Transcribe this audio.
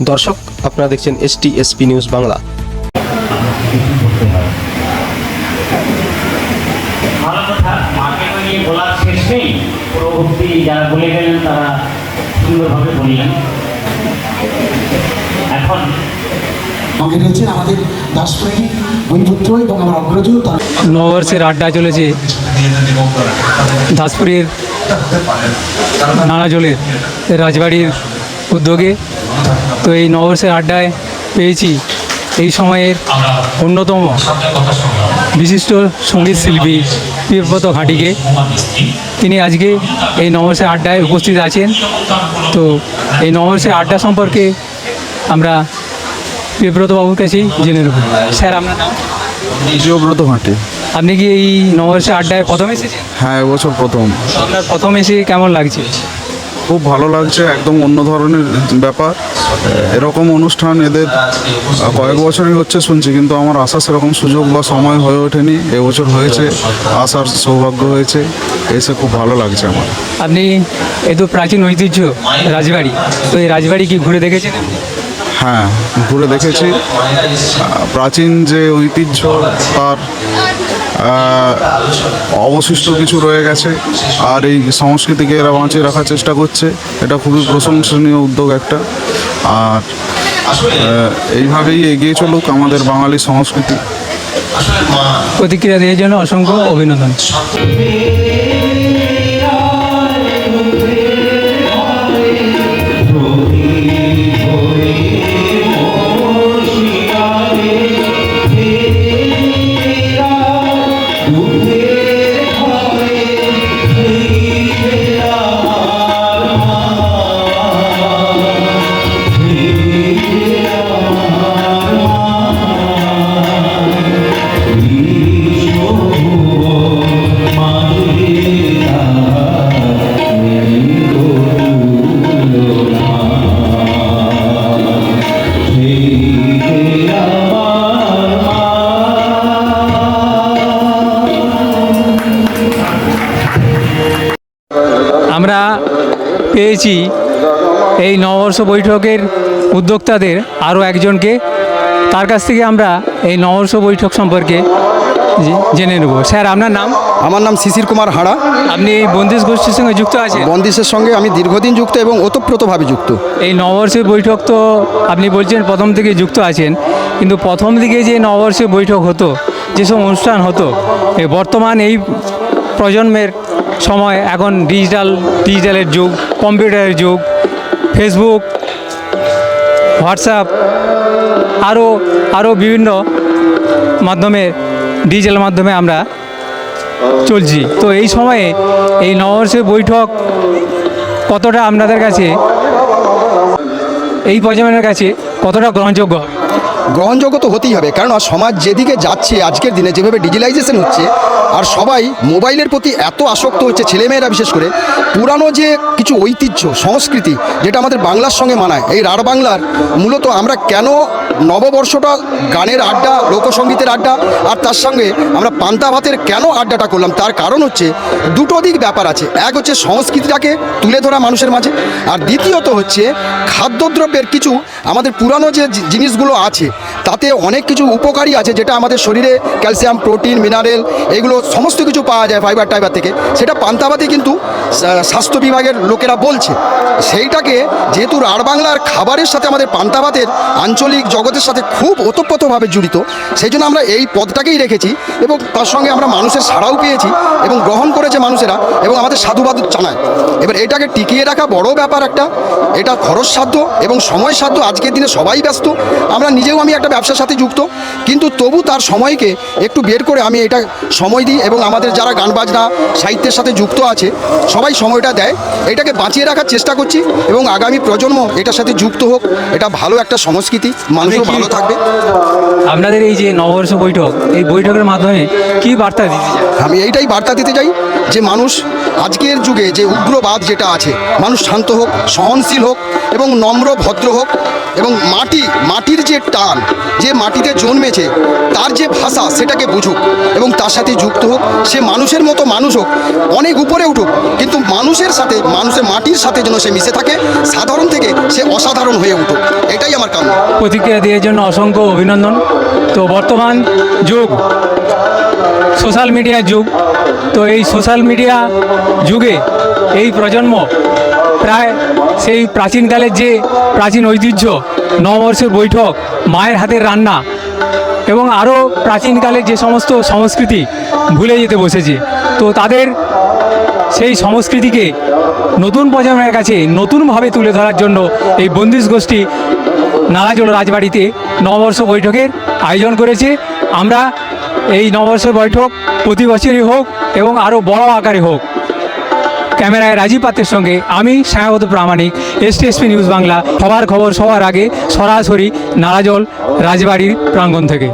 দর্শক, আপনারা দেখছেন STSP নিউজ বাংলা। ভালো কথা, মাকে নিয়ে বলার শেষ নেই। পূর্ববর্তী যারা বলে গেলেন তারা সুন্দরভাবে বললেন। এখন আমাদের হচ্ছে আমাদের দাসপ্রেমী বৈপুত্র এবং আমার অগ্রজ নববর্ষের আড্ডা চলেছে দাসপুরের নানাজলের রাজবাড়ির উদ্যোগে। তো এই নববর্ষের আড্ডায় পেয়েছি এই সময়ের অন্যতম বিশিষ্ট সঙ্গীত শিল্পী প্রিয়ব্রত ঘাঁটিকে। তিনি আজকে এই নববর্ষের আড্ডায় উপস্থিত আছেন। তো এই নববর্ষের আড্ডা সম্পর্কে আমরা প্রিয়ব্রত বাবুর কাছেই জেনে নেব। স্যার, আপনার নাম? প্রিয়ব্রত ঘাঁটি। আপনি কি এই নববর্ষের আড্ডায় প্রথম এসেছেন? হ্যাঁ, এবছর প্রথম। আপনার প্রথম এসে কেমন লাগছে? খুব ভালো লাগছে, একদম অন্য ধরনের ব্যাপার। এরকম অনুষ্ঠান এদের কয়েক বছরই হচ্ছে শুনছি, কিন্তু আমার আসার সেরকম সুযোগ বা সময় হয়ে ওঠেনি। এবছর হয়েছে, আসার সৌভাগ্য হয়েছে, এসে খুব ভালো লাগছে আমার। আপনি এত প্রাচীন ঐতিহ্য রাজবাড়ি, তো এই রাজবাড়ি কি ঘুরে দেখেছেন? হ্যাঁ, ঘুরে দেখেছি। প্রাচীন যে ঐতিহ্য তার অবশিষ্ট কিছু রয়ে গেছে, আর এই সংস্কৃতিকে এরা বাঁচিয়ে রাখার চেষ্টা করছে। এটা খুবই প্রশংসনীয় উদ্যোগ একটা। আর এইভাবেই এগিয়ে চলুক আমাদের বাঙালি সংস্কৃতি। প্রতিক্রিয়া দেওয়ার জন্য অসংখ্য অভিনন্দন। আমরা পেয়েছি এই নববর্ষ বৈঠকের উদ্যোক্তাদের আরও একজনকে। তার কাছ থেকে আমরা এই নববর্ষ বৈঠক সম্পর্কে জেনে নেব। স্যার, আপনার নাম? আমার নাম শিশির কুমার হাড়া। আপনি এই বন্দিশ গোষ্ঠীর সঙ্গে যুক্ত আছেন? বন্দিশের সঙ্গে আমি দীর্ঘদিন যুক্ত এবং ওতপ্রোতভাবে যুক্ত। এই নববর্ষের বৈঠক তো আপনি বলছেন প্রথম থেকে যুক্ত আছেন, কিন্তু প্রথম দিকে যে নববর্ষের বৈঠক হতো, যেসব অনুষ্ঠান হতো, বর্তমান এই প্রজন্মের সময় এখন ডিজিটালের যুগ, কম্পিউটারের যুগ, ফেসবুক, হোয়াটসঅ্যাপ, আরও বিভিন্ন মাধ্যমে, ডিজিটাল মাধ্যমে আমরা চলছি। তো এই সময়ে এই নববর্ষের বৈঠক কতটা আপনাদের কাছে, এই প্রজন্মের কাছে কতটা গ্রহণযোগ্য? গ্রহণযোগ্য তো হতেই হবে, কারণ সমাজ যেদিকে যাচ্ছে আজকের দিনে, যেভাবে ডিজিটালাইজেশন হচ্ছে, আর সবাই মোবাইলের প্রতি এত আসক্ত হচ্ছে, ছেলেমেয়েরা বিশেষ করে, পুরানো যে কিছু ঐতিহ্য সংস্কৃতি যেটা আমাদের বাংলার সঙ্গে মানায়, এই রাঢ় বাংলার মূলত আমরা কেন নববর্ষটা গানের আড্ডা, লোকসঙ্গীতের আড্ডা, আর তার সঙ্গে আমরা পান্তা ভাতের কেন আড্ডাটা করলাম, তার কারণ হচ্ছে দুটো দিক ব্যাপার আছে। এক হচ্ছে সংস্কৃতিটাকে তুলে ধরা মানুষের মাঝে, আর দ্বিতীয়ত হচ্ছে খাদ্যদ্রব্যের কিছু আমাদের পুরানো যে জিনিসগুলো আছে তাতে অনেক কিছু উপকারী আছে, যেটা আমাদের শরীরে ক্যালসিয়াম, প্রোটিন, মিনারেল, এগুলো সমস্ত কিছু পাওয়া যায় ফাইবার টাইবার থেকে। সেটা পান্তা ভাতে কিন্তু স্বাস্থ্য বিভাগের লোকেরা বলছে। সেইটাকে যেহেতু রাঢ় বাংলার খাবারের সাথে আমাদের পান্তা ভাতের আঞ্চলিক জগতের সাথে খুব ওতপ্রোতভাবে জড়িত, সেই জন্য আমরা এই পদটাকেই রেখেছি এবং তার সঙ্গে আমরা মানুষের সাড়াও পেয়েছি এবং গ্রহণ করেছে মানুষেরা এবং আমাদের সাধুবাদ জানায়। এবার এটাকে টিকিয়ে রাখা বড় ব্যাপার একটা। এটা খরচসাধ্য এবং সময়সাধ্য। আজকের দিনে সবাই ব্যস্ত, আমরা নিজেও, আমি একটা ব্যবসার সাথে যুক্ত, কিন্তু তবু তার সময়কে একটু বের করে আমি এটা সময় দিই এবং আমাদের যারা গান বাজনা সাহিত্যের সাথে যুক্ত আছে সবাই সময়টা দেয়। এটাকে বাঁচিয়ে রাখার চেষ্টা করছি এবং আগামী প্রজন্ম এটার সাথে যুক্ত হোক। এটা ভালো একটা সংস্কৃতি, মানুষও ভালো থাকবে। আপনাদের এই যে নববর্ষ বৈঠক, এই বৈঠকের মাধ্যমে কি বার্তা দিতে চাই? আমি এইটাই বার্তা দিতে চাই যে মানুষ আজকের যুগে যে উগ্রবাদ যেটা আছে, মানুষ শান্ত হোক, সহনশীল হোক এবং নম্র ভদ্র হোক। এবং মাটির যে টান, যে মাটিতে জন্মেছে তার যে ভাষা সেটাকে বুঝুক এবং তার সাথে যুক্ত হোক। সে মানুষের মতো মানুষ হোক, অনেক উপরে উঠুক, কিন্তু মানুষের মাটির সাথে যেন সে মিশে থাকে, সাধারণ থেকে সে অসাধারণ হয়ে উঠুক, এটাই আমার কাম্য। প্রতিক্রিয়া দেওয়ার জন্য অসংখ্য অভিনন্দন। তো বর্তমান যুগ সোশ্যাল মিডিয়ার যুগ। তো এই সোশ্যাল মিডিয়া যুগে এই প্রজন্ম প্রায় সেই প্রাচীনকালের যে প্রাচীন ঐতিহ্য, নববর্ষের বৈঠক, মায়ের হাতের রান্না এবং আরও প্রাচীনকালের যে সমস্ত সংস্কৃতি ভুলে যেতে বসেছে। তো তাদের সেই সংস্কৃতিকে নতুন প্রজন্মের কাছে নতুনভাবে তুলে ধরার জন্য এই বন্দিশ গোষ্ঠী নালাজোড় রাজবাড়িতে নববর্ষ বৈঠকের আয়োজন করেছে। আমরা এই নববর্ষ বৈঠক প্রতি বছরই হোক এবং আরও বড় আকারে হোক। ক্যামেরায় রাজীব পাত্রের সঙ্গে আমি ছায়াগত প্রামাণিক, STSP নিউজ বাংলা। সবার খবর সবার আগে সরাসরি নালাজোড় রাজবাড়ির প্রাঙ্গণ থেকে।